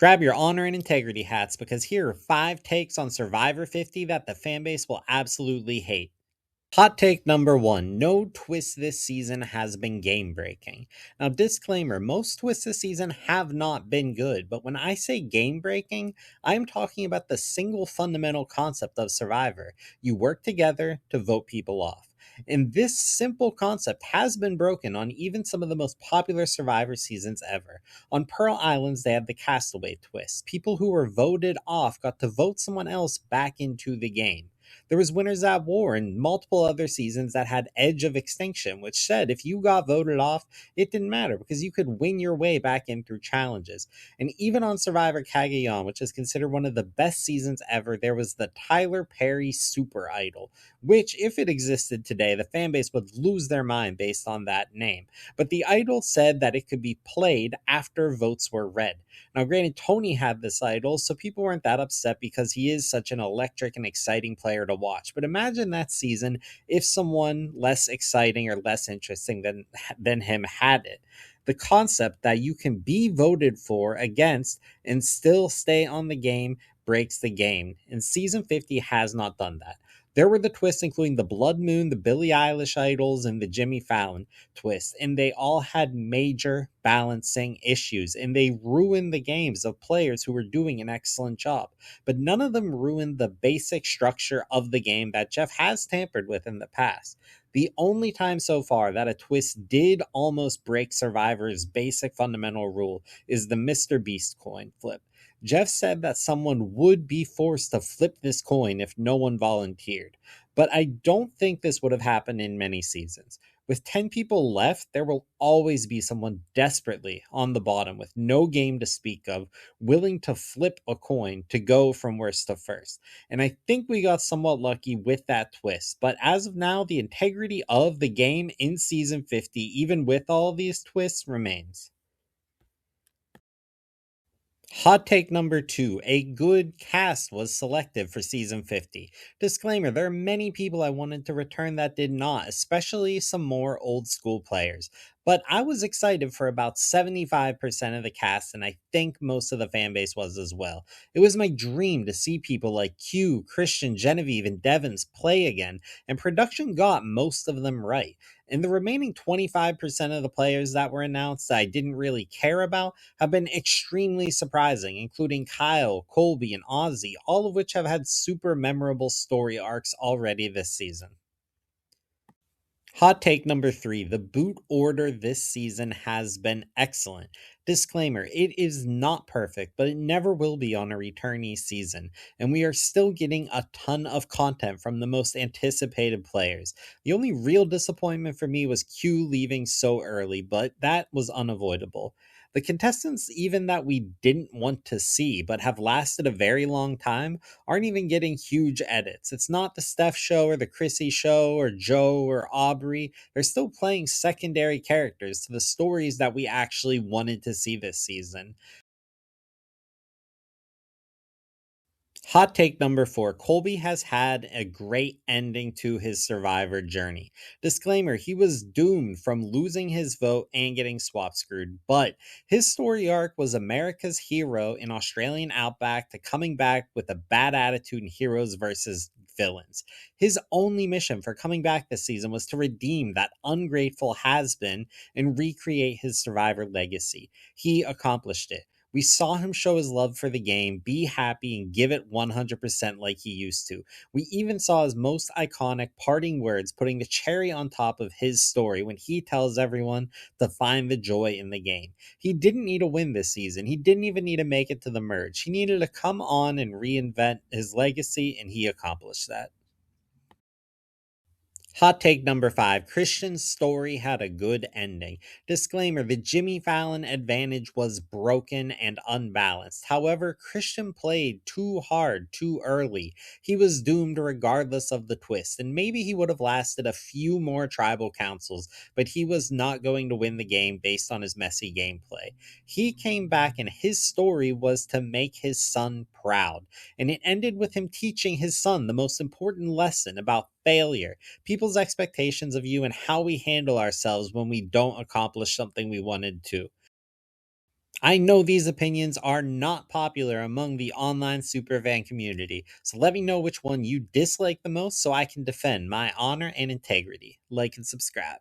Grab your honor and integrity hats because here are 5 takes on Survivor 50 that the fanbase will absolutely hate. Hot take number one: no twist this season has been game breaking. Now, disclaimer: most twists this season have not been good, but when I say game breaking, I'm talking about the single fundamental concept of Survivor. You work together to vote people off. And this simple concept has been broken on even some of the most popular Survivor seasons ever. On Pearl Islands, they had the Castaway twist. People who were voted off got to vote someone else back into the game. There was Winners at War and multiple other seasons that had Edge of Extinction, which said if you got voted off, it didn't matter because you could win your way back in through challenges. And even on Survivor Cagayan, which is considered one of the best seasons ever, there was the Tyler Perry Super Idol, which, if it existed today, the fanbase would lose their mind based on that name. But the idol said that it could be played after votes were read. Now, granted, Tony had this idol, so people weren't that upset because he is such an electric and exciting player to watch. But imagine that season if someone less exciting or less interesting than him had it. The concept that you can be voted for against and still stay on the game breaks the game, and season 50 has not done that. There were the twists, including the Blood Moon, the Billie Eilish idols, and the Jimmy Fallon twist, and they all had major balancing issues, and they ruined the games of players who were doing an excellent job. But none of them ruined the basic structure of the game that Jeff has tampered with in the past. The only time so far that a twist did almost break Survivor's basic fundamental rule is the Mr. Beast coin flip. Jeff said that someone would be forced to flip this coin if no one volunteered, but I don't think this would have happened in many seasons. With 10 people left, there will always be someone desperately on the bottom with no game to speak of, willing to flip a coin to go from worst to first. And I think we got somewhat lucky with that twist. But as of now, the integrity of the game in season 50, even with all these twists, remains. Hot take number two: a good cast was selected for season 50. Disclaimer: there are many people I wanted to return that did not, especially some more old school players. But I was excited for about 75% of the cast, and I think most of the fan base was as well. It was my dream to see people like Q, Christian, Genevieve, and Devons play again, and production got most of them right. And the remaining 25% of the players that were announced that I didn't really care about have been extremely surprising, including Kyle, Colby, and Ozzy, all of which have had super memorable story arcs already this season. Hot take number three: the boot order this season has been excellent. Disclaimer: it is not perfect, but it never will be on a returnee season, and we are still getting a ton of content from the most anticipated players. The only real disappointment for me was Q leaving so early, but that was unavoidable. The contestants, even that we didn't want to see but have lasted a very long time, aren't even getting huge edits. It's not the Steph show or the Chrissy show or Joe or Aubrey. They're still playing secondary characters to the stories that we actually wanted to see this season. Hot take number four: Colby has had a great ending to his Survivor journey. Disclaimer: he was doomed from losing his vote and getting swap screwed, but his story arc was America's hero in Australian Outback to coming back with a bad attitude in Heroes versus Villains. His only mission for coming back this season was to redeem that ungrateful has been and recreate his Survivor legacy. He accomplished it. We saw him show his love for the game, be happy, and give it 100% like he used to. We even saw his most iconic parting words, putting the cherry on top of his story when he tells everyone to find the joy in the game. He didn't need a win this season. He didn't even need to make it to the merge. He needed to come on and reinvent his legacy, and he accomplished that. Hot take number five: Christian's story had a good ending. Disclaimer: the Jimmy Fallon advantage was broken and unbalanced. However, Christian played too hard too early. He was doomed regardless of the twist, and maybe he would have lasted a few more tribal councils, but he was not going to win the game based on his messy gameplay. He came back, and his story was to make his son proud. And it ended with him teaching his son the most important lesson about failure, people's expectations of you, and how we handle ourselves when we don't accomplish something we wanted to. I know these opinions are not popular among the online superfan community, so let me know which one you dislike the most so I can defend my honor and integrity. Like and subscribe.